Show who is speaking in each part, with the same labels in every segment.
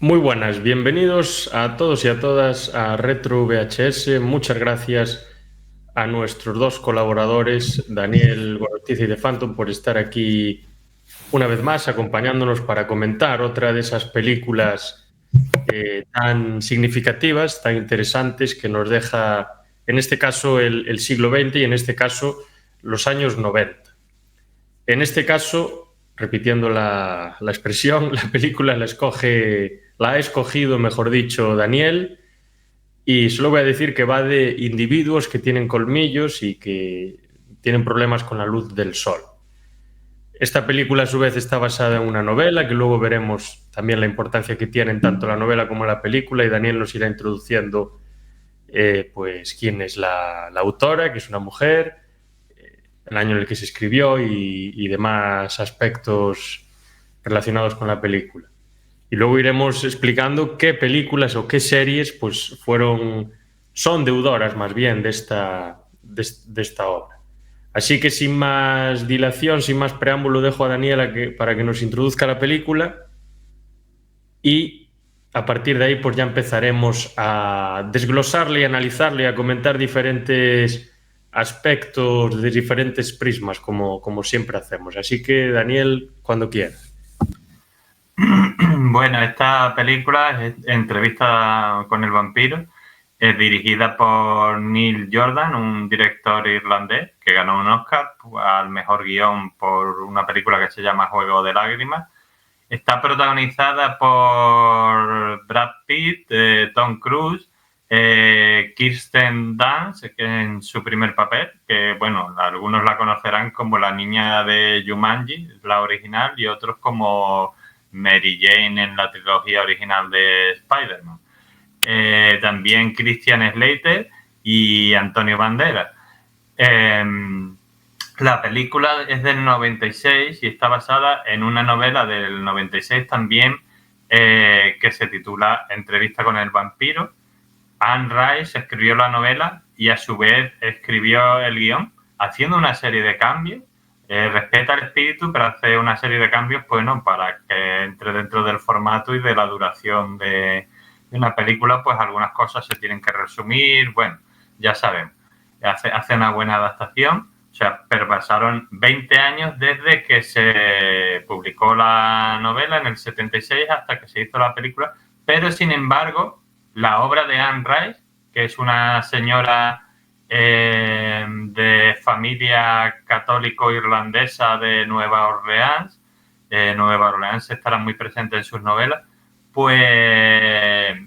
Speaker 1: Muy buenas, bienvenidos a todos y a todas a Retro VHS. Muchas gracias a nuestros dos colaboradores, Daniel Gorostiza y de Phantom, por estar aquí una vez más acompañándonos para comentar otra de esas películas tan significativas, tan interesantes que nos deja, en este caso, el siglo XX y en este caso los años 90. En este caso, repitiendo la expresión, la película la ha escogido, mejor dicho, Daniel, y solo voy a decir que va de individuos que tienen colmillos y que tienen problemas con la luz del sol. Esta película, a su vez, está basada en una novela, que luego veremos también la importancia que tienen tanto la novela como la película, y Daniel nos irá introduciendo pues quién es la autora, que es una mujer, el año en el que se escribió y demás aspectos relacionados con la película. Y luego iremos explicando qué películas o qué series pues son deudoras más bien de esta obra. Así que sin más dilación, sin más preámbulo, dejo a Daniela para que nos introduzca la película y a partir de ahí pues ya empezaremos a desglosarle y analizarle y a comentar diferentes aspectos de diferentes prismas como siempre hacemos. Así que Daniel, cuando quieras.
Speaker 2: Bueno, esta película es Entrevista con el vampiro. Es dirigida por Neil Jordan, un director irlandés que ganó un Oscar al mejor guión por una película que se llama Juego de Lágrimas. Está protagonizada por Brad Pitt, Tom Cruise, Kirsten Dunst en su primer papel, que bueno, algunos la conocerán como la niña de Jumanji, la original, y otros como Mary Jane en la trilogía original de Spider-Man. También Christian Slater y Antonio Banderas. La película es del 96 y está basada en una novela del 96 también que se titula Entrevista con el vampiro. Anne Rice escribió la novela y a su vez escribió el guión, haciendo una serie de cambios. Respeta el espíritu, pero hace una serie de cambios, bueno, para que entre dentro del formato y de la duración de una película, pues algunas cosas se tienen que resumir. Bueno, ya saben, hace una buena adaptación. O sea, pero pasaron 20 años desde que se publicó la novela en el 76 hasta que se hizo la película, pero sin embargo la obra de Anne Rice, que es una señora de familia católico-irlandesa de Nueva Orleans. Nueva Orleans estará muy presente en sus novelas, pues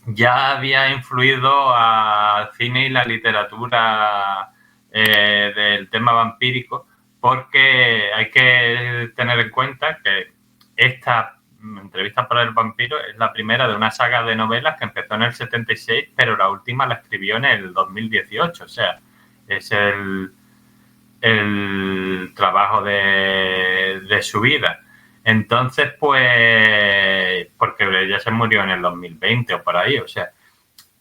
Speaker 2: ya había influido al cine y la literatura del tema vampírico, porque hay que tener en cuenta que esta Entrevista para el vampiro es la primera de una saga de novelas que empezó en el 76, pero la última la escribió en el 2018. O sea, es el trabajo de su vida. Entonces, pues, porque ella se murió en el 2020 o por ahí, o sea,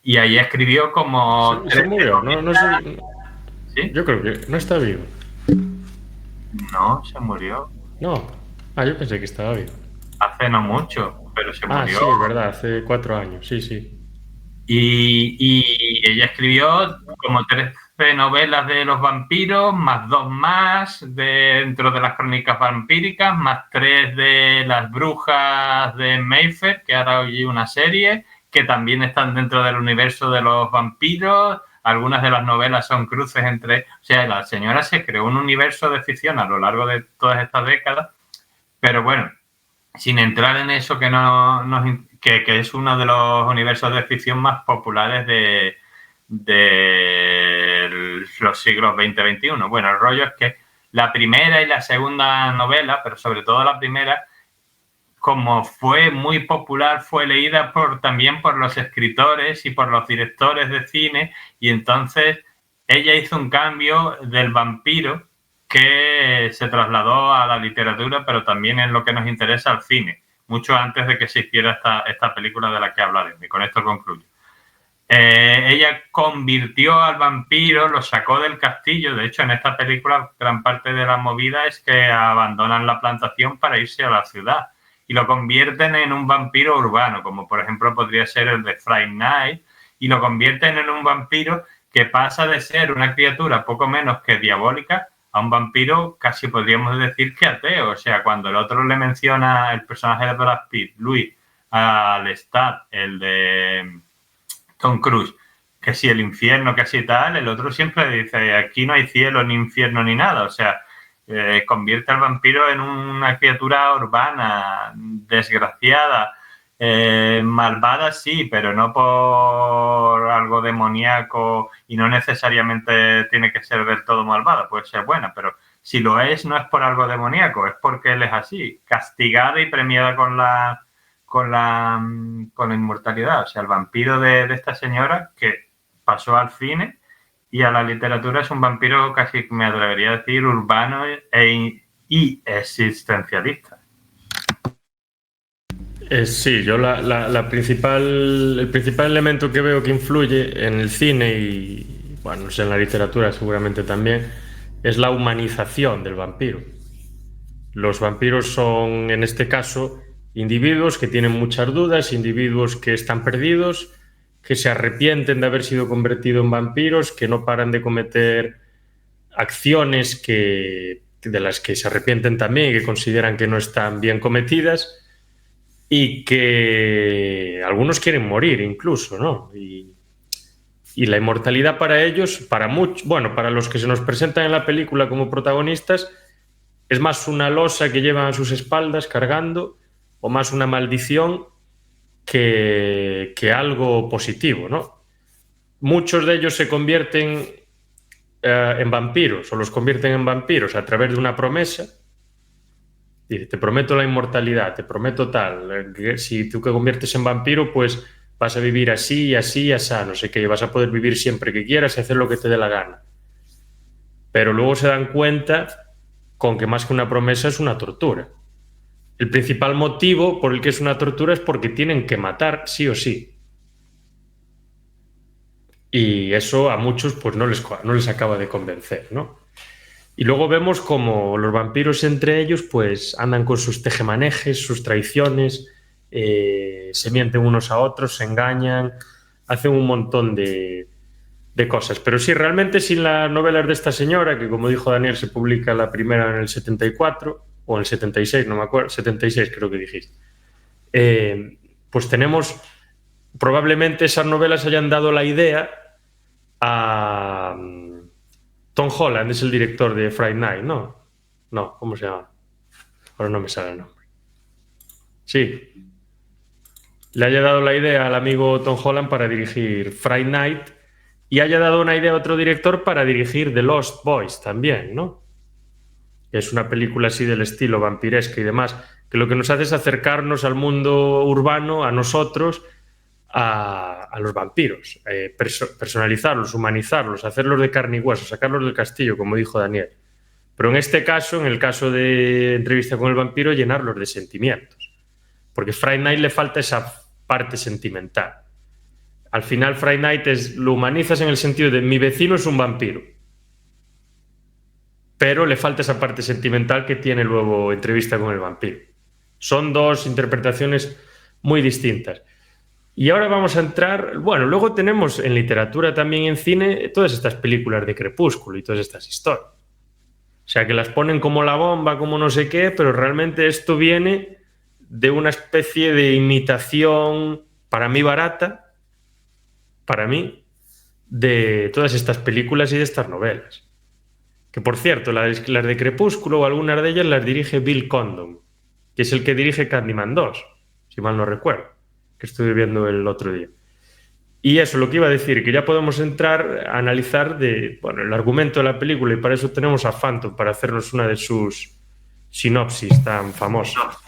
Speaker 2: y ahí escribió como...
Speaker 1: Se murió, no sé.
Speaker 2: ¿Sí?
Speaker 1: Yo creo que no está vivo.
Speaker 2: No, se murió.
Speaker 1: No. Yo pensé que estaba vivo.
Speaker 2: Hace no mucho, pero se murió.
Speaker 1: Sí, es verdad, hace 4 años, sí, sí.
Speaker 2: Y ella escribió como 13 novelas de los vampiros, más 2 más dentro de las crónicas vampíricas, más 3 de las brujas de Mayfair, que ahora hay una serie, que también están dentro del universo de los vampiros. Algunas de las novelas son cruces entre... O sea, la señora se creó un universo de ficción a lo largo de todas estas décadas, pero bueno, sin entrar en eso que es uno de los universos de ficción más populares de los siglos XX-XXI. Bueno, el rollo es que la primera y la segunda novela, pero sobre todo la primera, como fue muy popular, fue leída también por los escritores y por los directores de cine, y entonces ella hizo un cambio del vampiro que se trasladó a la literatura, pero también en lo que nos interesa al cine, mucho antes de que se hiciera esta película de la que hablaré. Y con esto concluyo. Ella convirtió al vampiro, lo sacó del castillo. De hecho, en esta película gran parte de la movida es que abandonan la plantación para irse a la ciudad. y lo convierten en un vampiro urbano, como por ejemplo podría ser el de Friday Night, y lo convierten en un vampiro que pasa de ser una criatura poco menos que diabólica a un vampiro casi podríamos decir que ateo. O sea, cuando el otro le menciona el personaje de Brad Pitt, Luis, al Lestat, el de Tom Cruise, que si el infierno, que si tal, el otro siempre dice, aquí no hay cielo, ni infierno, ni nada. O sea, convierte al vampiro en una criatura urbana, desgraciada, malvada sí, pero no por algo demoníaco y no necesariamente tiene que ser del todo malvada, puede ser buena, pero si lo es no es por algo demoníaco, es porque él es así, castigada y premiada con la inmortalidad. O sea, el vampiro de esta señora que pasó al cine y a la literatura es un vampiro casi, me atrevería a decir, urbano y existencialista.
Speaker 1: Sí, yo el principal elemento que veo que influye en el cine y, bueno, en la literatura seguramente también, es la humanización del vampiro. Los vampiros son, en este caso, individuos que tienen muchas dudas, individuos que están perdidos, que se arrepienten de haber sido convertidos en vampiros, que no paran de cometer acciones de las que se arrepienten también y que consideran que no están bien cometidas, y que algunos quieren morir incluso, ¿no? Y la inmortalidad para ellos, para los que se nos presentan en la película como protagonistas, es más una losa que llevan a sus espaldas cargando, o más una maldición que algo positivo, ¿no? Muchos de ellos se convierten en vampiros, o los convierten en vampiros a través de una promesa. Dice, te prometo la inmortalidad, te prometo tal, que si tú te conviertes en vampiro, pues vas a vivir así, así, así, no sé qué, vas a poder vivir siempre que quieras y hacer lo que te dé la gana. Pero luego se dan cuenta con que más que una promesa es una tortura. El principal motivo por el que es una tortura es porque tienen que matar sí o sí. Y eso a muchos pues no les acaba de convencer, ¿no? Y luego vemos como los vampiros entre ellos pues andan con sus tejemanejes, sus traiciones, se mienten unos a otros, se engañan, hacen un montón de cosas. Pero sí, realmente sin las novelas de esta señora, que como dijo Daniel, se publica la primera en el 74, o en el 76, no me acuerdo, 76 creo que dijiste, pues tenemos, probablemente esas novelas hayan dado la idea a... Tom Holland es el director de Friday Night, ¿no? No, ¿cómo se llama? Ahora no me sale el nombre. Sí. Le haya dado la idea al amigo Tom Holland para dirigir Friday Night y haya dado una idea a otro director para dirigir The Lost Boys también, ¿no? Que es una película así del estilo vampiresca y demás, que lo que nos hace es acercarnos al mundo urbano, a nosotros, a los vampiros, personalizarlos, humanizarlos, hacerlos de carne y hueso, sacarlos del castillo, como dijo Daniel. Pero en este caso, en el caso de Entrevista con el vampiro, llenarlos de sentimientos. Porque Friday Night le falta esa parte sentimental. Al final, Friday Night lo humanizas en el sentido de mi vecino es un vampiro. Pero le falta esa parte sentimental que tiene luego Entrevista con el vampiro. Son dos interpretaciones muy distintas. Y ahora vamos a entrar, bueno, luego tenemos en literatura también en cine todas estas películas de Crepúsculo y todas estas historias. O sea, que las ponen como la bomba, como no sé qué, pero realmente esto viene de una especie de imitación, para mí barata, para mí, de todas estas películas y de estas novelas. Que por cierto, las de Crepúsculo o algunas de ellas las dirige Bill Condon, que es el que dirige Candyman 2, si mal no recuerdo, que estuve viendo el otro día. Y eso, lo que iba a decir, que ya podemos entrar a analizar el argumento de la película, y para eso tenemos a Phantom, para hacernos una de sus sinopsis tan famosas.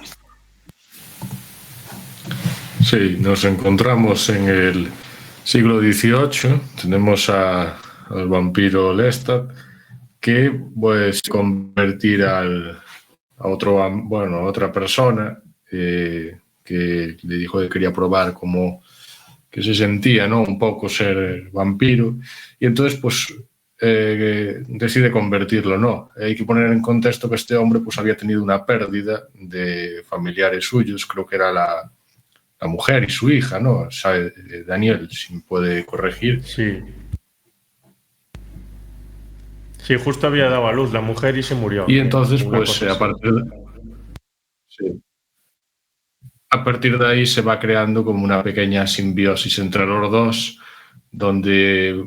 Speaker 3: Sí, nos encontramos en el siglo XVIII, tenemos al vampiro Lestat, que pues convertir a otra persona que le dijo que quería probar cómo que se sentía, ¿no? Un poco ser vampiro, y entonces pues decide convertirlo, ¿no? Hay que poner en contexto que este hombre pues había tenido una pérdida de familiares suyos, creo que era la mujer y su hija, ¿no? ¿Sabe? Daniel, si me puede corregir.
Speaker 1: Sí. Sí, justo había dado a luz la mujer y se murió.
Speaker 3: Y entonces, pues, a partir de ahí se va creando como una pequeña simbiosis entre los dos, donde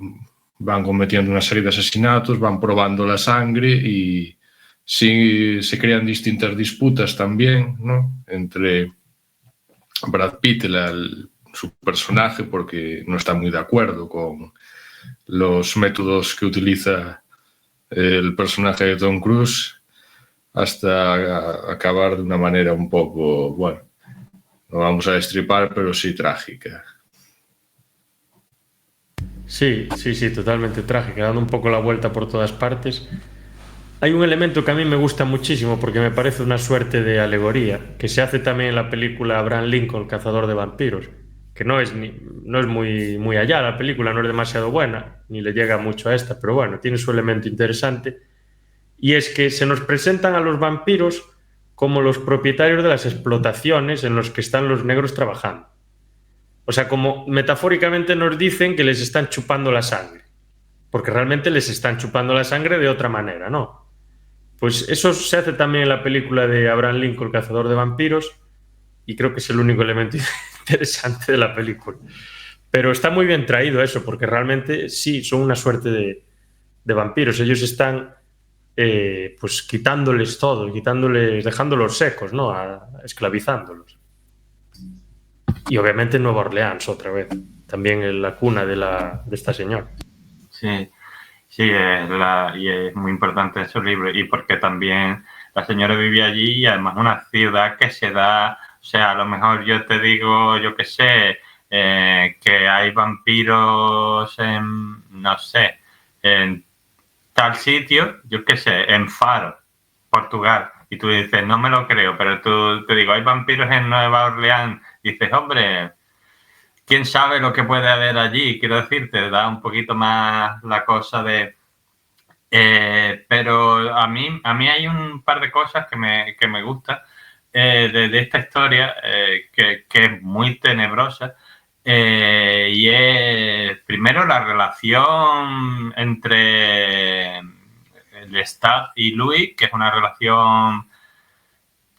Speaker 3: van cometiendo una serie de asesinatos, van probando la sangre y sí, se crean distintas disputas también, ¿no? Entre Brad Pitt, su personaje, porque no está muy de acuerdo con los métodos que utiliza el personaje de Tom Cruise, hasta acabar de una manera un poco, bueno, no vamos a destripar, pero sí trágica.
Speaker 1: Sí, totalmente trágica, dando un poco la vuelta por todas partes. Hay un elemento que a mí me gusta muchísimo porque me parece una suerte de alegoría, que se hace también en la película Abraham Lincoln, Cazador de vampiros, que no es muy allá la película, no es demasiado buena, ni le llega mucho a esta, pero bueno, tiene su elemento interesante, y es que se nos presentan a los vampiros como los propietarios de las explotaciones en los que están los negros trabajando. O sea, como metafóricamente nos dicen que les están chupando la sangre, porque realmente les están chupando la sangre de otra manera, ¿no? Pues eso se hace también en la película de Abraham Lincoln, Cazador de vampiros, y creo que es el único elemento interesante de la película. Pero está muy bien traído eso, porque realmente sí, son una suerte de vampiros. Ellos están pues quitándoles todo, dejándolos secos, ¿no? Esclavizándolos. Y obviamente Nueva Orleans otra vez, también en la cuna de esta señora.
Speaker 2: Sí, y es muy importante esos libros, y porque también la señora vivía allí y además una ciudad que se da, o sea, a lo mejor yo te digo, yo qué sé, que hay vampiros en, no sé, en tal sitio, yo qué sé, en Faro, Portugal, y tú dices, no me lo creo, pero tú te digo, hay vampiros en Nueva Orleans, y dices, hombre, quién sabe lo que puede haber allí, quiero decir, te da un poquito más la cosa de... pero a mí hay un par de cosas que me gustan de esta historia, que es muy tenebrosa, y es primero la relación entre Lestat y Louis, que es una relación...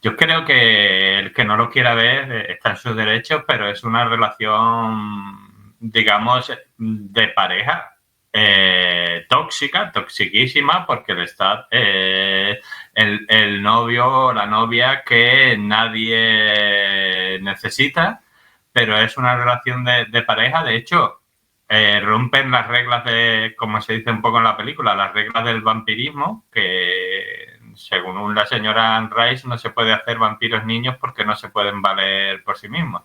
Speaker 2: Yo creo que el que no lo quiera ver está en sus derechos, pero es una relación, digamos, de pareja tóxica, toxiquísima, porque está el novio o la novia que nadie necesita, pero es una relación de pareja. De hecho, rompen las reglas de, como se dice un poco en la película, las reglas del vampirismo, que según la señora Anne Rice no se puede hacer vampiros niños porque no se pueden valer por sí mismos.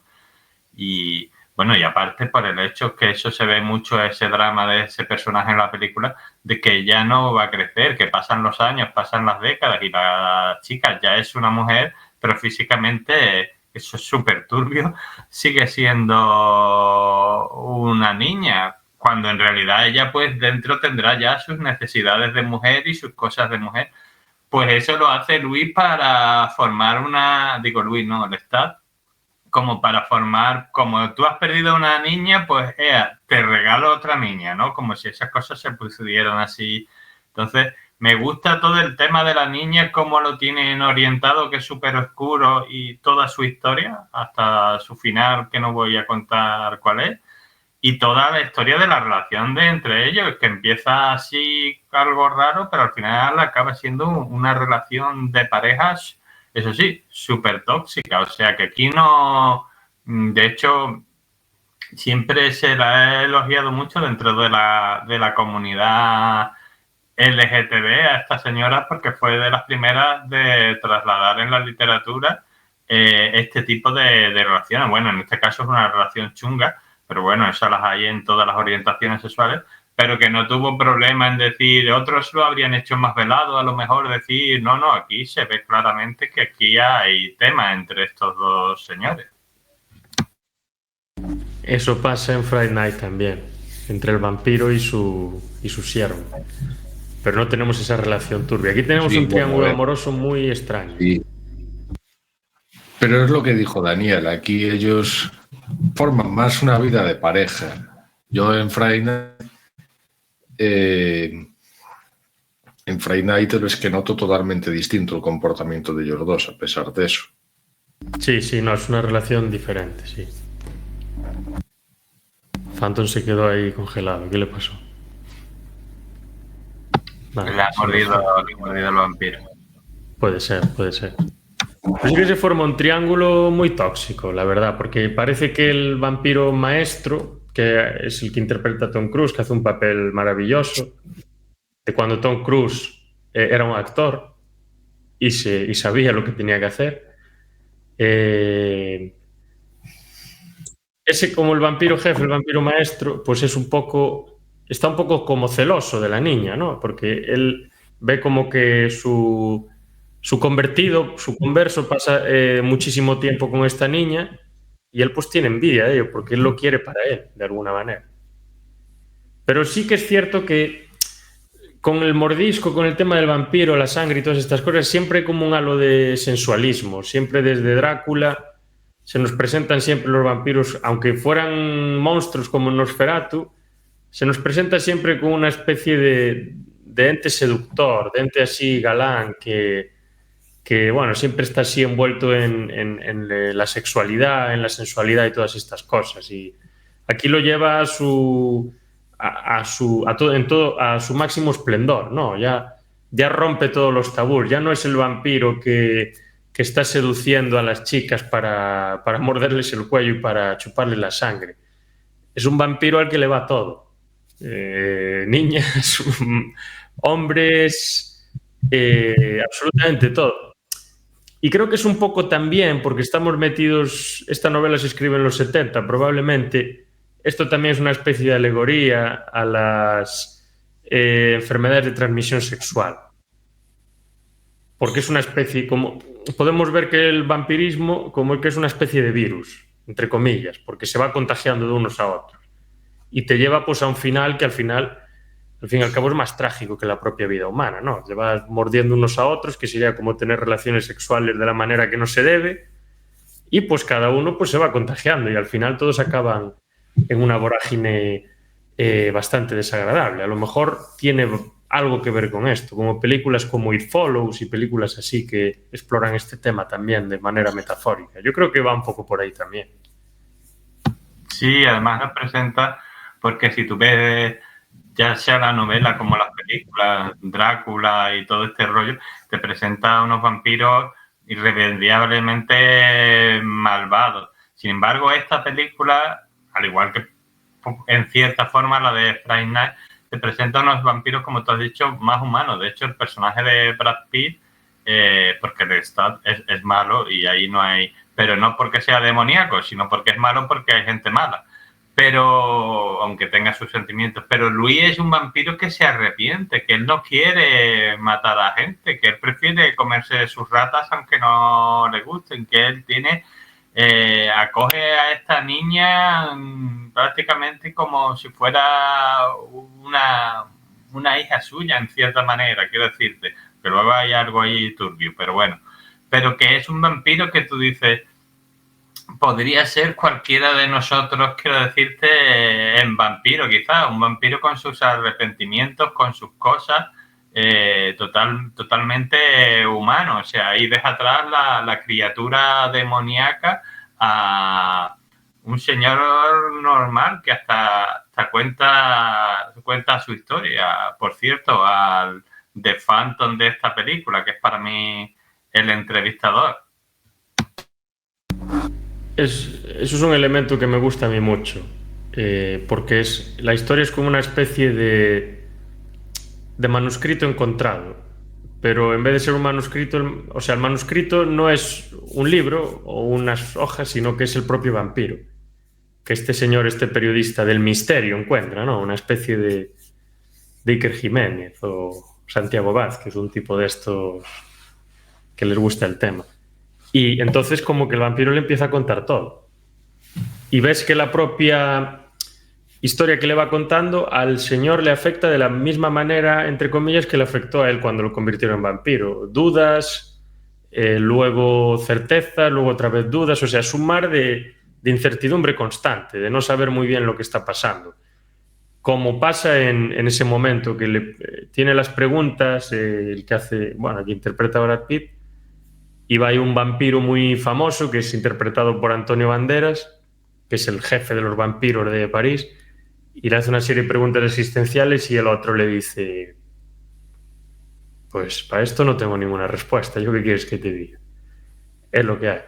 Speaker 2: Y bueno, y aparte por el hecho que eso se ve mucho, ese drama de ese personaje en la película, de que ya no va a crecer, que pasan los años, pasan las décadas y la chica ya es una mujer, pero físicamente, eso es súper turbio, sigue siendo una niña, cuando en realidad ella pues dentro tendrá ya sus necesidades de mujer y sus cosas de mujer. Pues eso lo hace Luis para formar Luis no, Lestat, como para formar, como tú has perdido una niña, pues te regalo otra niña, ¿no? Como si esas cosas se pusieran así. Entonces, me gusta todo el tema de la niña, cómo lo tienen orientado, que es súper oscuro, y toda su historia, hasta su final, que no voy a contar cuál es. Y toda la historia de la relación entre ellos, que empieza así algo raro, pero al final acaba siendo una relación de parejas, eso sí, súper tóxica. O sea que aquí no... De hecho, siempre se la ha elogiado mucho dentro de la comunidad LGTB a esta señora, porque fue de las primeras de trasladar en la literatura este tipo de relaciones. Bueno, en este caso es una relación chunga, pero bueno, esas las hay en todas las orientaciones sexuales, pero que no tuvo problema en decir, otros lo habrían hecho más velado, a lo mejor decir, no, aquí se ve claramente que aquí hay tema entre estos dos señores.
Speaker 1: Eso pasa en Friday Night también. entre el vampiro y su siervo. Pero no tenemos esa relación turbia. Aquí tenemos un triángulo amoroso muy extraño.
Speaker 3: Sí. Pero es lo que dijo Daniel, aquí ellos forman más una vida de pareja. Yo en Friday Night es que noto totalmente distinto el comportamiento de ellos dos, a pesar de eso.
Speaker 1: Sí, no, es una relación diferente, sí. Phantom se quedó ahí congelado. ¿Qué le pasó?
Speaker 2: Nada, le ha mordido el vampiro.
Speaker 1: Puede ser. Pues sí que se forma un triángulo muy tóxico, la verdad, porque parece que el vampiro maestro, que es el que interpreta a Tom Cruise, que hace un papel maravilloso, de cuando Tom Cruise era un actor y sabía lo que tenía que hacer, ese como el vampiro jefe, el vampiro maestro, pues está un poco como celoso de la niña, ¿no? Porque él ve como que su converso pasa muchísimo tiempo con esta niña y él pues tiene envidia de ello porque él lo quiere para él, de alguna manera. Pero sí que es cierto que con el mordisco, con el tema del vampiro, la sangre y todas estas cosas, siempre hay como un halo de sensualismo. Siempre desde Drácula se nos presentan siempre los vampiros, aunque fueran monstruos como Nosferatu, se nos presenta siempre con una especie de ente seductor, de ente así galán, que bueno, siempre está así envuelto en la sexualidad, en la sensualidad y todas estas cosas. Y aquí lo lleva a su máximo esplendor, ¿no? Ya rompe todos los tabús, ya no es el vampiro que está seduciendo a las chicas para morderles el cuello y para chuparle la sangre. Es un vampiro al que le va todo. Niñas, hombres, absolutamente todo. Y creo que es un poco también, porque estamos metidos, esta novela se escribe en los 70, probablemente esto también es una especie de alegoría a las enfermedades de transmisión sexual. Porque es una especie, como podemos ver que el vampirismo como que es una especie de virus, entre comillas, porque se va contagiando de unos a otros. Y te lleva pues a un final que al fin y al cabo es más trágico que la propia vida humana, ¿no? Te vas mordiendo unos a otros, que sería como tener relaciones sexuales de la manera que no se debe, y pues cada uno pues se va contagiando y al final todos acaban en una vorágine bastante desagradable. A lo mejor tiene algo que ver con esto, como películas como It Follows y películas así que exploran este tema también de manera metafórica. Yo creo que va un poco por ahí también.
Speaker 2: Sí, además nos presenta, porque si tú ves ya sea la novela como las películas, Drácula y todo este rollo, te presenta unos vampiros irremediablemente malvados. Sin embargo, esta película, al igual que en cierta forma la de Friday Night, te presenta unos vampiros, como tú has dicho, más humanos. De hecho, el personaje de Brad Pitt, porque Lestat es malo y ahí no hay... Pero no porque sea demoníaco, sino porque es malo porque hay gente mala. Pero, aunque tenga sus sentimientos, pero Louis es un vampiro que se arrepiente, que él no quiere matar a gente, que él prefiere comerse sus ratas aunque no le gusten, que él tiene, acoge a esta niña prácticamente como si fuera una hija suya en cierta manera, quiero decirte, que luego hay algo ahí turbio, pero bueno, pero que es un vampiro que tú dices... Podría ser cualquiera de nosotros, quiero decirte, en vampiro quizás, un vampiro con sus arrepentimientos, con sus cosas, totalmente humano. O sea, ahí deja atrás la criatura demoníaca a un señor normal que hasta cuenta su historia. Por cierto, al The Phantom de esta película, que es para mí el entrevistador.
Speaker 1: Eso es un elemento que me gusta a mí mucho, porque la historia es como una especie de manuscrito encontrado, pero en vez de ser un manuscrito, o sea, el manuscrito no es un libro o unas hojas, sino que es el propio vampiro, que este periodista del misterio encuentra, ¿no? Una especie de Iker Jiménez o Santiago Vázquez, un tipo de estos que les gusta el tema. Y entonces como que el vampiro le empieza a contar todo. Y ves que la propia historia que le va contando, al señor le afecta de la misma manera, entre comillas, que le afectó a él cuando lo convirtieron en vampiro. Dudas, luego certeza, luego otra vez dudas, o sea, es un mar de incertidumbre constante, de no saber muy bien lo que está pasando. Como pasa en ese momento que tiene las preguntas, el que hace, bueno, que interpreta a Brad Pitt, y va ahí un vampiro muy famoso que es interpretado por Antonio Banderas, que es el jefe de los vampiros de París, y le hace una serie de preguntas existenciales y el otro le dice, pues para esto no tengo ninguna respuesta, ¿yo qué quieres que te diga? Es lo que hay.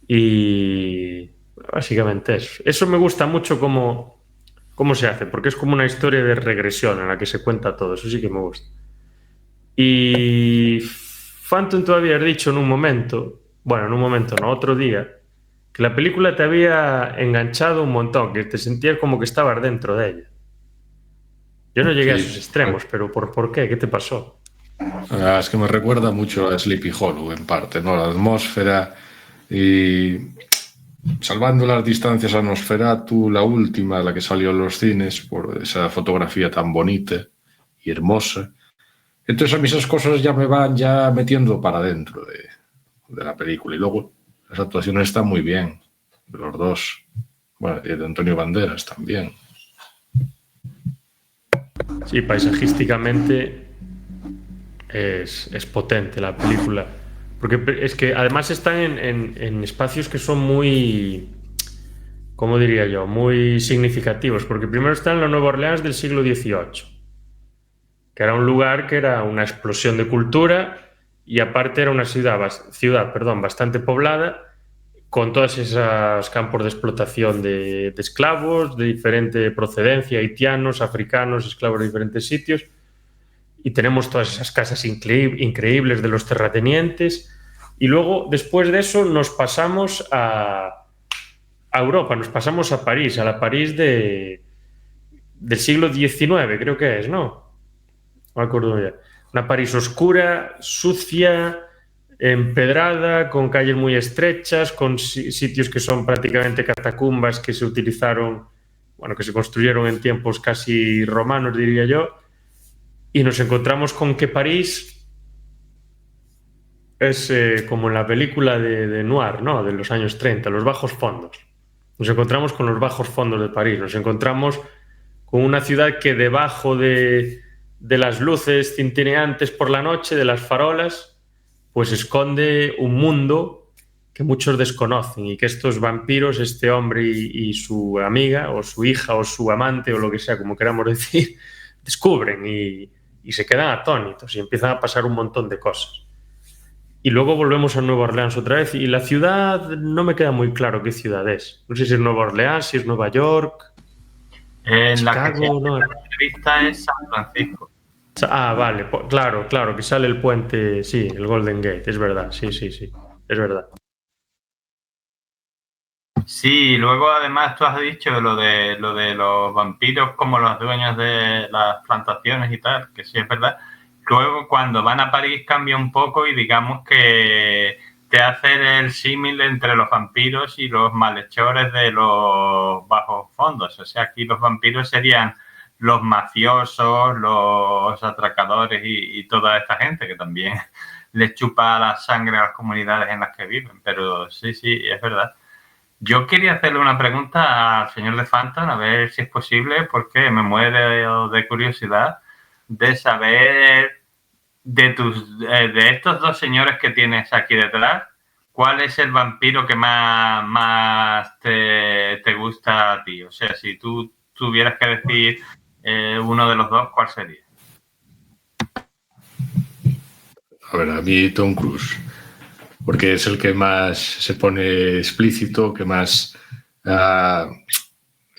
Speaker 1: Y básicamente eso. Eso me gusta mucho cómo se hace, porque es como una historia de regresión en la que se cuenta todo, eso sí que me gusta. Y Phantom tú habías dicho en un momento, bueno, en un momento no, otro día, que la película te había enganchado un montón, que te sentías como que estabas dentro de ella. Yo no llegué a esos extremos, pero ¿por qué? ¿Qué te pasó?
Speaker 3: Es que me recuerda mucho a Sleepy Hollow, en parte, ¿no? La atmósfera y salvando las distancias a Nosferatu, la última, la que salió en los cines, por esa fotografía tan bonita y hermosa. Entonces a mí esas cosas ya me van ya metiendo para adentro de la película. Y luego las actuaciones están muy bien, de los dos. Bueno, y de Antonio Banderas también.
Speaker 1: Sí, paisajísticamente es potente la película. Porque es que además están en espacios que son muy, ¿cómo diría yo? Muy significativos. Porque primero está en la Nueva Orleans del siglo XVIII, que era un lugar que era una explosión de cultura y aparte era una ciudad bastante poblada, con todos esos campos de explotación de esclavos de diferente procedencia, haitianos, africanos, esclavos de diferentes sitios. Y tenemos todas esas casas increíbles de los terratenientes. Y luego, después de eso, nos pasamos a Europa, nos pasamos a París, a la París del siglo XIX, creo que es, ¿no? No me acuerdo ya. Una París oscura, sucia, empedrada, con calles muy estrechas, con sitios que son prácticamente catacumbas que se utilizaron, bueno, que se construyeron en tiempos casi romanos, diría yo. Y nos encontramos con que París es como en la película de Noir, ¿no? De los años 30, los bajos fondos. Nos encontramos con los bajos fondos de París. Nos encontramos con una ciudad que debajo de las luces tintineantes por la noche, de las farolas, pues esconde un mundo que muchos desconocen y que estos vampiros, este hombre y su amiga, o su hija, o su amante, o lo que sea, como queramos decir, descubren y se quedan atónitos y empiezan a pasar un montón de cosas. Y luego volvemos a Nueva Orleans otra vez y la ciudad no me queda muy claro qué ciudad es. No sé si es Nueva Orleans, si es Nueva York, Chicago, ¿no?
Speaker 2: La entrevista es San Francisco.
Speaker 1: Ah, vale, claro, que sale el puente, sí, el Golden Gate, es verdad, sí, es verdad.
Speaker 2: Sí, luego además tú has dicho lo de los vampiros como los dueños de las plantaciones y tal, que sí es verdad. Luego cuando van a París cambia un poco y digamos que te hacen el símil entre los vampiros y los malhechores de los bajos fondos. O sea, aquí los vampiros serían los mafiosos, los atracadores y toda esta gente que también les chupa la sangre a las comunidades en las que viven. Pero sí, es verdad. Yo quería hacerle una pregunta al señor de Phantom, a ver si es posible, porque me muere de curiosidad de saber de estos dos señores que tienes aquí detrás, ¿cuál es el vampiro que más te gusta a ti? O sea, si tú tuvieras que decir uno de los dos, ¿cuál sería?
Speaker 3: A ver, a mí Tom Cruise, porque es el que más se pone explícito, que más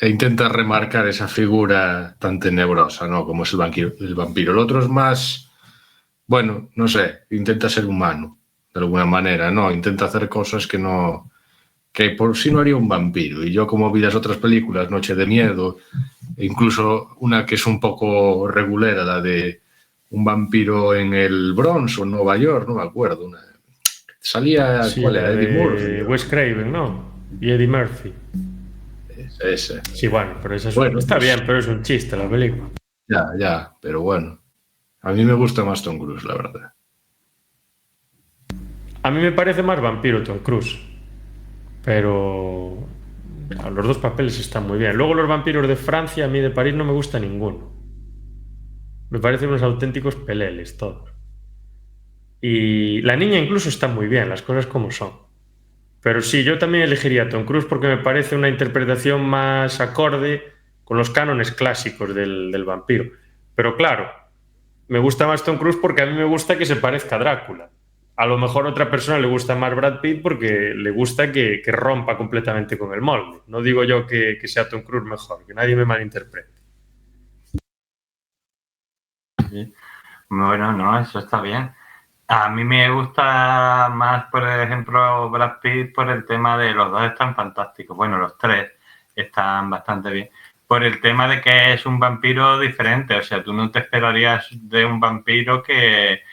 Speaker 3: intenta remarcar esa figura tan tenebrosa, ¿no? Como es el vampiro. El otro es más, bueno, no sé, intenta ser humano, de alguna manera, ¿no? Intenta hacer cosas que por sí no haría un vampiro. Y yo, como vi las otras películas, Noche de Miedo, e incluso una que es un poco regulera, la de un vampiro en el Bronx o en Nueva York, no me acuerdo, salía,
Speaker 1: sí,
Speaker 3: ¿cuál era? Eddie Murphy.
Speaker 1: Wes Craven, ¿no? Y Eddie Murphy.
Speaker 3: Sí.
Speaker 1: Sí, bueno, pero eso
Speaker 3: Bueno,
Speaker 1: está
Speaker 3: pues,
Speaker 1: bien, pero es un chiste la película.
Speaker 3: Ya, pero bueno. A mí me gusta más Tom Cruise, la verdad.
Speaker 1: A mí me parece más vampiro Tom Cruise, pero los dos papeles están muy bien. Luego los vampiros de Francia, a mí de París no me gusta ninguno. Me parecen unos auténticos peleles todos. Y la niña incluso está muy bien, las cosas como son. Pero sí, yo también elegiría a Tom Cruise porque me parece una interpretación más acorde con los cánones clásicos del vampiro. Pero claro, me gusta más Tom Cruise porque a mí me gusta que se parezca a Drácula. A lo mejor a otra persona le gusta más Brad Pitt porque le gusta que rompa completamente con el molde. No digo yo que sea Tom Cruise mejor, que nadie me malinterprete.
Speaker 2: Bueno, no, eso está bien. A mí me gusta más, por ejemplo, Brad Pitt por el tema de los dos están fantásticos. Bueno, los tres están bastante bien. Por el tema de que es un vampiro diferente. O sea, tú no te esperarías de un vampiro que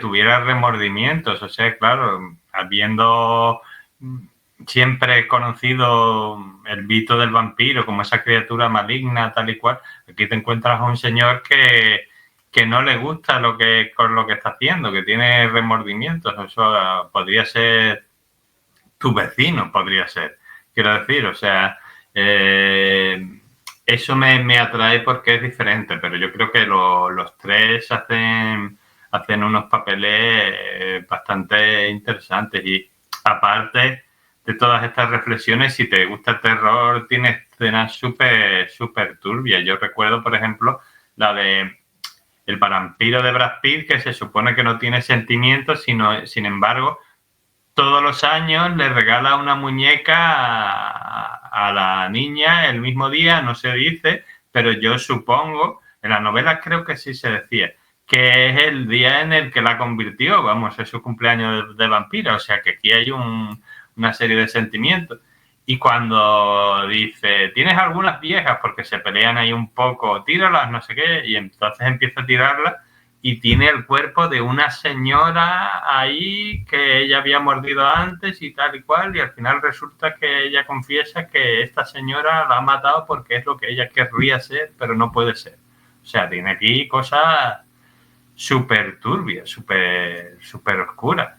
Speaker 2: tuviera remordimientos. O sea, claro, habiendo siempre conocido el mito del vampiro como esa criatura maligna, tal y cual, aquí te encuentras a un señor que no le gusta con lo que está haciendo, que tiene remordimientos. Eso podría ser tu vecino, podría ser. Quiero decir, o sea, eso me atrae porque es diferente, pero yo creo que los tres hacen unos papeles bastante interesantes y aparte de todas estas reflexiones, si te gusta el terror, tiene escenas súper turbias. Yo recuerdo, por ejemplo, la de el vampiro de Brad Pitt, que se supone que no tiene sentimientos, sin embargo, todos los años le regala una muñeca a la niña el mismo día, no se dice, pero yo supongo, en las novelas creo que sí se decía, que es el día en el que la convirtió, vamos, es su cumpleaños de vampira, o sea que aquí hay una serie de sentimientos. Y cuando dice, tienes algunas viejas, porque se pelean ahí un poco, tíralas, no sé qué, y entonces empieza a tirarlas y tiene el cuerpo de una señora ahí que ella había mordido antes y tal y cual, y al final resulta que ella confiesa que esta señora la ha matado porque es lo que ella querría ser, pero no puede ser. O sea, tiene aquí cosas súper turbias, súper oscuras.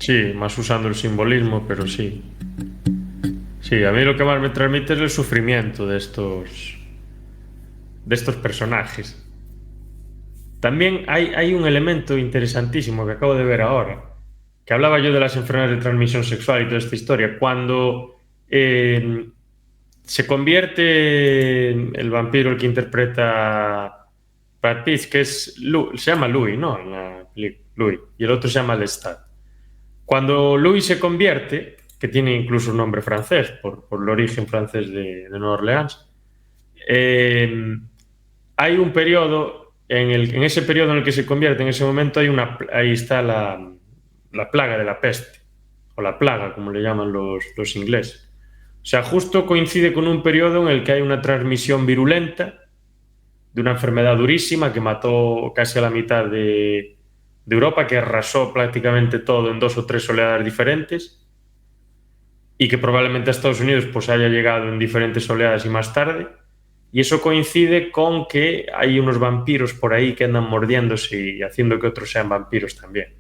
Speaker 1: Sí, más usando el simbolismo, pero sí. Sí, a mí lo que más me transmite es el sufrimiento de estos personajes. También hay un elemento interesantísimo que acabo de ver ahora, que hablaba yo de las enfermedades de transmisión sexual y toda esta historia. Cuando se convierte el vampiro, el que interpreta Brad Pitt, que se llama Louis, ¿no? En la película, Louis, y el otro se llama Lestat. Cuando Louis se convierte, que tiene incluso un nombre francés, por el origen francés de Nueva Orleans, hay un periodo, en ese periodo en el que se convierte, en ese momento ahí está la plaga de la peste, o la plaga, como le llaman los ingleses. O sea, justo coincide con un periodo en el que hay una transmisión virulenta de una enfermedad durísima que mató casi a la mitad de Europa, que arrasó prácticamente todo en 2 o 3 oleadas diferentes y que probablemente a Estados Unidos pues haya llegado en diferentes oleadas y más tarde. Y eso coincide con que hay unos vampiros por ahí que andan mordiéndose y haciendo que otros sean vampiros también.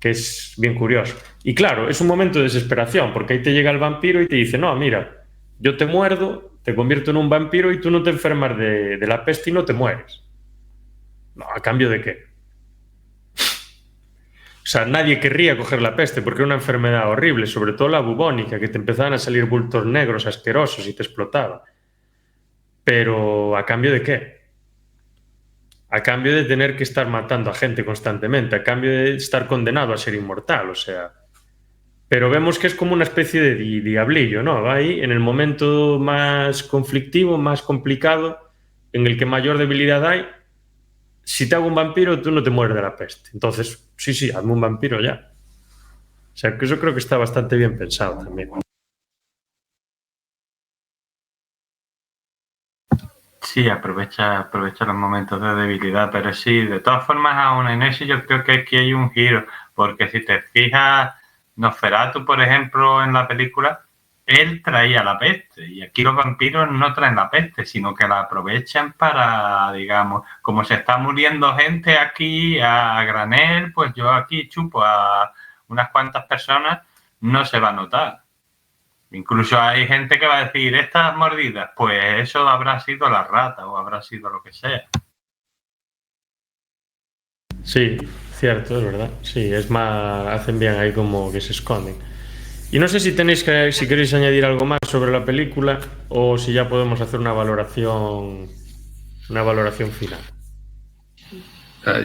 Speaker 1: Que es bien curioso. Y claro, es un momento de desesperación, porque ahí te llega el vampiro y te dice, no, mira, yo te muerdo, te convierto en un vampiro y tú no te enfermas de la peste y no te mueres. No, ¿a cambio de qué? O sea, nadie querría coger la peste porque era una enfermedad horrible, sobre todo la bubónica, que te empezaban a salir bultos negros asquerosos y te explotaba. Pero ¿a cambio de qué? A cambio de tener que estar matando a gente constantemente, a cambio de estar condenado a ser inmortal, o sea. Pero vemos que es como una especie de diablillo, ¿no? Va ahí en el momento más conflictivo, más complicado, en el que mayor debilidad hay. Si te hago un vampiro, tú no te mueres de la peste. Entonces, sí, hazme un vampiro ya. O sea, que eso creo que está bastante bien pensado también.
Speaker 2: Sí, aprovecha los momentos de debilidad, pero sí, de todas formas, aún en eso yo creo que aquí hay un giro, porque si te fijas, Nosferatu, por ejemplo, en la película, él traía la peste y aquí los vampiros no traen la peste, sino que la aprovechan para, digamos, como se está muriendo gente aquí a granel, pues yo aquí chupo a unas cuantas personas, no se va a notar. Incluso hay gente que va a decir, estas mordidas, pues eso habrá sido la rata o habrá sido lo que sea.
Speaker 1: Sí, cierto, es verdad. Sí, es más, hacen bien ahí como que se esconden. Y no sé si si queréis añadir algo más sobre la película o si ya podemos hacer una valoración final.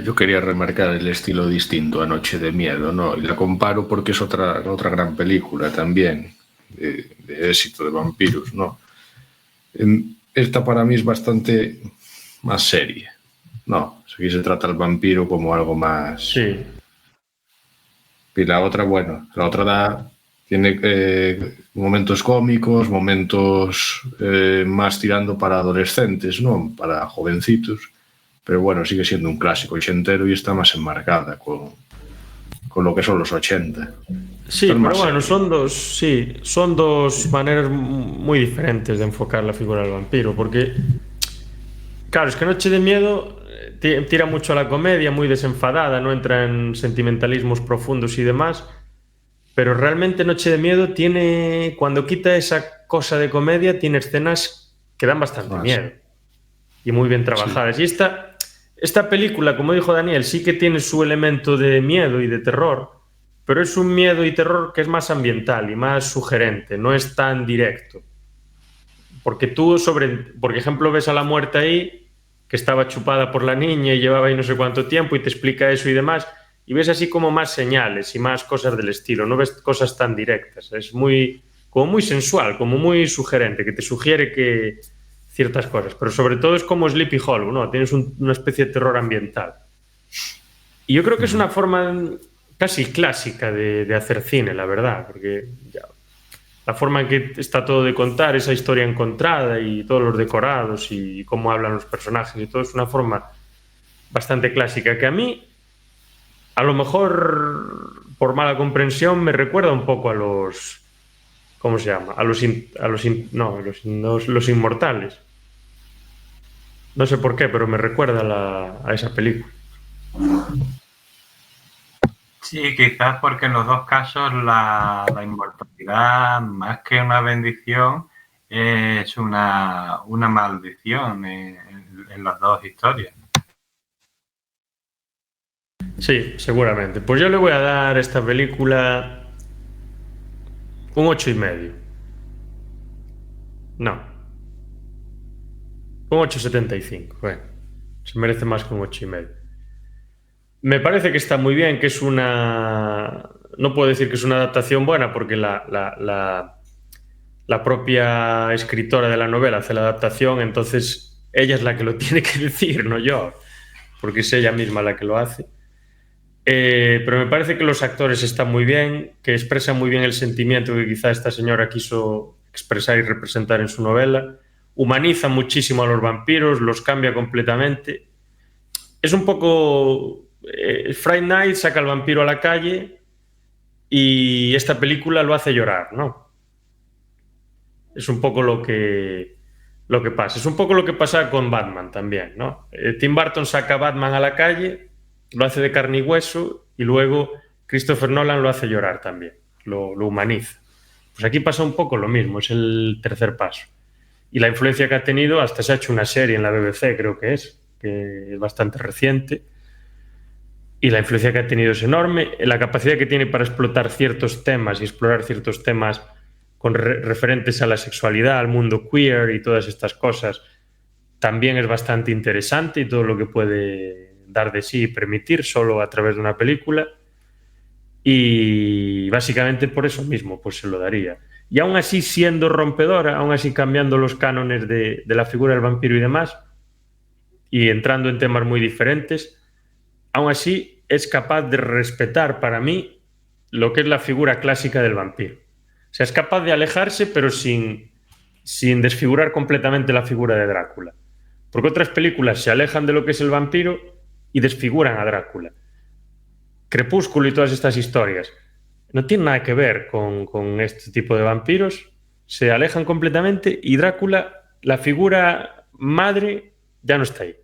Speaker 3: Yo quería remarcar el estilo distinto a Noche de Miedo, ¿no? Y la comparo porque es otra gran película también de éxito de vampiros, ¿no? Esta para mí es bastante más seria, ¿no? Aquí se trata al vampiro como algo más...
Speaker 1: Sí.
Speaker 3: Y la otra, bueno, tiene momentos cómicos, momentos más tirando para adolescentes, ¿no? Para jovencitos. Pero bueno, sigue siendo un clásico ochentero y está más enmarcada con lo que son los 80.
Speaker 1: Sí, pero bueno, son dos maneras muy diferentes de enfocar la figura del vampiro, porque, claro, es que Noche de Miedo tira mucho a la comedia, muy desenfadada, no entra en sentimentalismos profundos y demás, pero realmente Noche de Miedo tiene, cuando quita esa cosa de comedia, tiene escenas que dan bastante miedo y muy bien trabajadas. Sí. Y esta película, como dijo Daniel, sí que tiene su elemento de miedo y de terror, pero es un miedo y terror que es más ambiental y más sugerente, no es tan directo. Porque tú, por ejemplo, ves a la muerta ahí, que estaba chupada por la niña y llevaba ahí no sé cuánto tiempo y te explica eso y demás, y ves así como más señales y más cosas del estilo, no ves cosas tan directas, es como muy sensual, como muy sugerente, que te sugiere que ciertas cosas, pero sobre todo es como Sleepy Hollow, ¿no? Tienes una especie de terror ambiental. Y yo creo que es una forma casi clásica de hacer cine, la verdad, porque la forma en que está todo de contar, esa historia encontrada y todos los decorados y cómo hablan los personajes y todo, es una forma bastante clásica que a mí, a lo mejor por mala comprensión, me recuerda un poco a los... ¿Cómo se llama? Los Inmortales. No sé por qué, pero me recuerda a esa película.
Speaker 2: Sí, quizás porque en los dos casos la inmortalidad, más que una bendición, es una maldición en las dos historias.
Speaker 1: Sí, seguramente. Pues yo le voy a dar a esta película un 8,5. No. Un 8,75. Bueno, se merece más que un 8,5. Me parece que está muy bien, que es una... No puedo decir que es una adaptación buena porque la propia escritora de la novela hace la adaptación, entonces ella es la que lo tiene que decir, no yo, porque es ella misma la que lo hace. Pero me parece que los actores están muy bien, que expresan muy bien el sentimiento que quizá esta señora quiso expresar y representar en su novela. Humaniza muchísimo a los vampiros, los cambia completamente. Es un poco... Friday Night saca al vampiro a la calle y esta película lo hace llorar, ¿no? Es un poco lo que pasa. Es un poco lo que pasa con Batman también, ¿no? Tim Burton saca a Batman a la calle, lo hace de carne y hueso, y luego Christopher Nolan lo hace llorar también, lo humaniza. Pues aquí pasa un poco lo mismo, es el tercer paso. Y la influencia que ha tenido, hasta se ha hecho una serie en la BBC, creo que es bastante reciente, y la influencia que ha tenido es enorme. La capacidad que tiene para explotar ciertos temas y explorar ciertos temas con referentes a la sexualidad, al mundo queer y todas estas cosas, también es bastante interesante, y todo lo que puede dar de sí y permitir solo a través de una película. Y básicamente por eso mismo pues se lo daría. Y aún así, siendo rompedora, aún así cambiando los cánones de la figura del vampiro y demás, y entrando en temas muy diferentes, aún así es capaz de respetar para mí lo que es la figura clásica del vampiro. O sea, es capaz de alejarse, pero sin desfigurar completamente la figura de Drácula. Porque otras películas se alejan de lo que es el vampiro y desfiguran a Drácula. Crepúsculo y todas estas historias no tienen nada que ver con este tipo de vampiros, se alejan completamente y Drácula, la figura madre, ya no está ahí.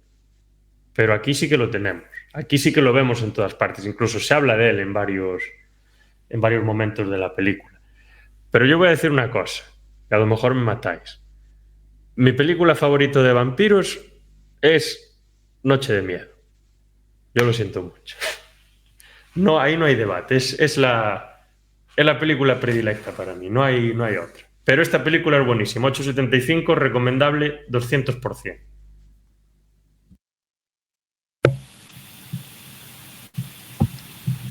Speaker 1: Pero aquí sí que lo tenemos. Aquí sí que lo vemos en todas partes. Incluso se habla de él en varios momentos de la película. Pero yo voy a decir una cosa, que a lo mejor me matáis. Mi película favorita de vampiros es Noche de Miedo. Yo lo siento mucho. No, ahí no hay debate. Es la película predilecta para mí. No hay otra. Pero esta película es buenísima. 8,75, recomendable 200%.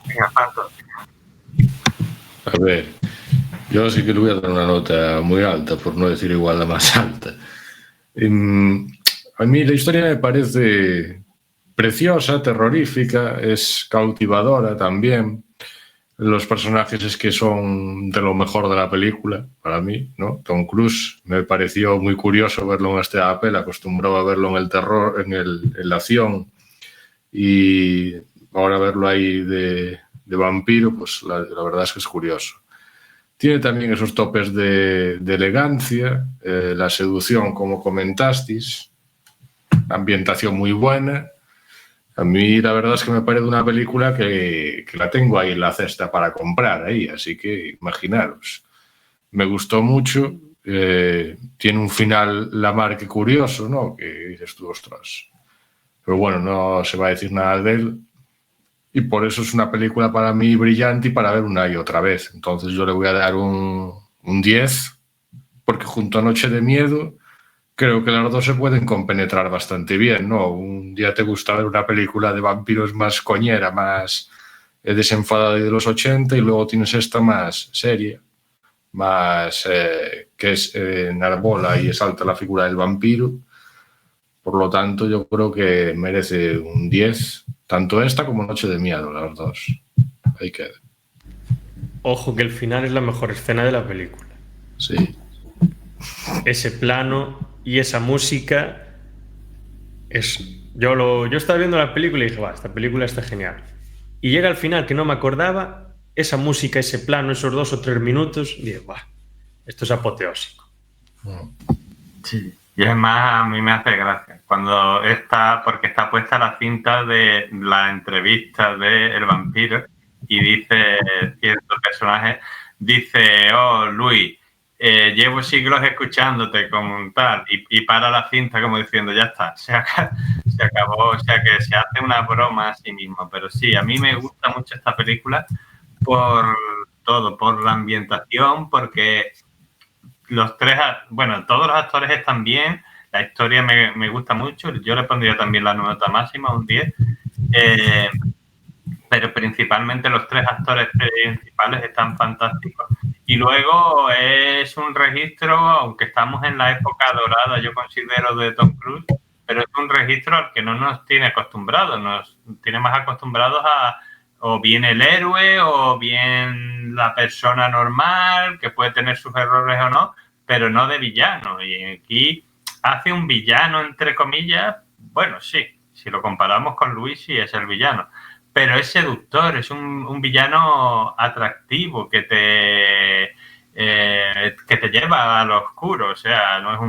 Speaker 2: Venga, Pato.
Speaker 3: A ver, yo sí que le voy a dar una nota muy alta, por no decir igual la más alta. A mí la historia me parece preciosa, terrorífica, es cautivadora también. Los personajes es que son de lo mejor de la película, para mí, ¿no? Tom Cruise me pareció muy curioso verlo en este papel, acostumbrado a verlo en el terror, en la acción, y ahora verlo ahí de vampiro, pues la verdad es que es curioso. Tiene también esos topes de elegancia, la seducción, como comentasteis, la ambientación muy buena. A mí la verdad es que me parece una película que la tengo ahí en la cesta para comprar ahí, así que imaginaros. Me gustó mucho, tiene un final la mar que curioso, ¿no? Que dices tú, ostras. Pero bueno, no se va a decir nada de él y por eso es una película para mí brillante y para ver una y otra vez. Entonces yo le voy a dar un 10 porque junto a Noche de Miedo creo que las dos se pueden compenetrar bastante bien, ¿no? Un día te gusta ver una película de vampiros más coñera, más desenfadada de los 80 y luego tienes esta más seria, más que es enarbola y exalta la figura del vampiro. Por lo tanto, yo creo que merece un 10, tanto esta como Noche de Miedo, las dos. Ahí queda.
Speaker 1: Ojo que el final es la mejor escena de la película.
Speaker 3: Sí.
Speaker 1: Ese plano y esa música es... Yo estaba viendo la película y dije, va, esta película está genial. Y llega al final que no me acordaba, esa música, ese plano, esos 2 o 3 minutos, y dije, va, esto es apoteósico.
Speaker 2: Sí. Y es más, a mí me hace gracia cuando porque está puesta la cinta de la entrevista de El Vampiro y dice cierto personaje, dice, oh, Luis, llevo siglos escuchándote como tal, y para la cinta como diciendo, ya está, se acabó, o sea que se hace una broma a sí mismo. Pero sí, a mí me gusta mucho esta película por todo, por la ambientación, porque todos los actores están bien, la historia me gusta mucho, yo le pondría también la nota máxima, un 10, pero principalmente los 3 actores principales están fantásticos. Y luego es un registro, aunque estamos en la época dorada, yo considero, de Tom Cruise, pero es un registro al que no nos tiene acostumbrados, nos tiene más acostumbrados a o bien el héroe o bien la persona normal, que puede tener sus errores o no, pero no de villano. Y aquí hace un villano, entre comillas, bueno, sí, si lo comparamos con Luis, sí es el villano, pero es seductor, es un villano atractivo que te lleva a lo oscuro, o sea, no es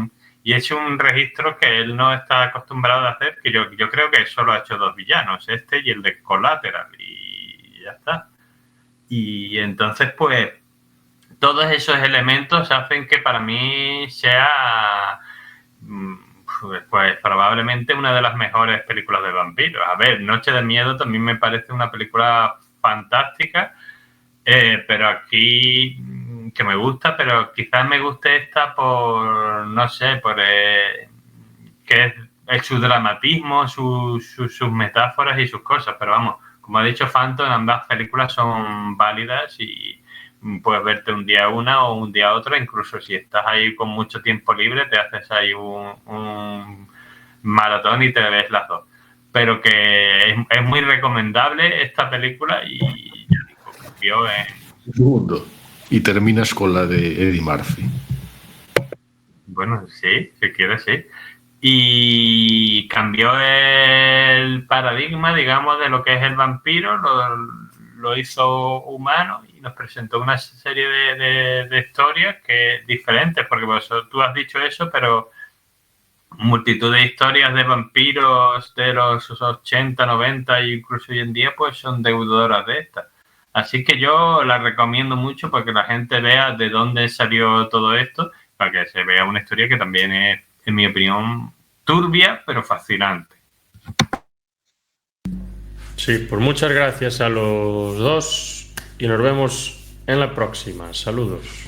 Speaker 2: y es un registro que él no está acostumbrado a hacer, que yo creo que solo ha hecho 2 villanos, este y el de Collateral, y ya está. Y entonces, pues, todos esos elementos hacen que para mí sea, pues, probablemente una de las mejores películas de vampiros. A ver, Noche de Miedo también me parece una película fantástica, pero aquí, que me gusta, pero quizás me guste esta por, no sé, por que es su dramatismo, sus metáforas y sus cosas. Pero vamos, como ha dicho Phantom, ambas películas son válidas y puedes verte un día una o un día otra, incluso si estás ahí con mucho tiempo libre, te haces ahí un maratón y te ves las dos. Pero que es muy recomendable esta película y ya digo, cambió en...
Speaker 3: Segundo. Y terminas con la de Eddie Murphy.
Speaker 2: Bueno, sí, si quieres, sí. Y cambió el paradigma, digamos, de lo que es el vampiro, lo hizo humano y nos presentó una serie de historias que diferentes, porque tú has dicho eso, pero multitud de historias de vampiros de los 80, 90 e incluso hoy en día pues son deudoras de estas. Así que yo la recomiendo mucho para que la gente vea de dónde salió todo esto, para que se vea una historia que también es, en mi opinión, turbia pero fascinante.
Speaker 1: Sí, pues muchas gracias a los dos y nos vemos en la próxima. Saludos.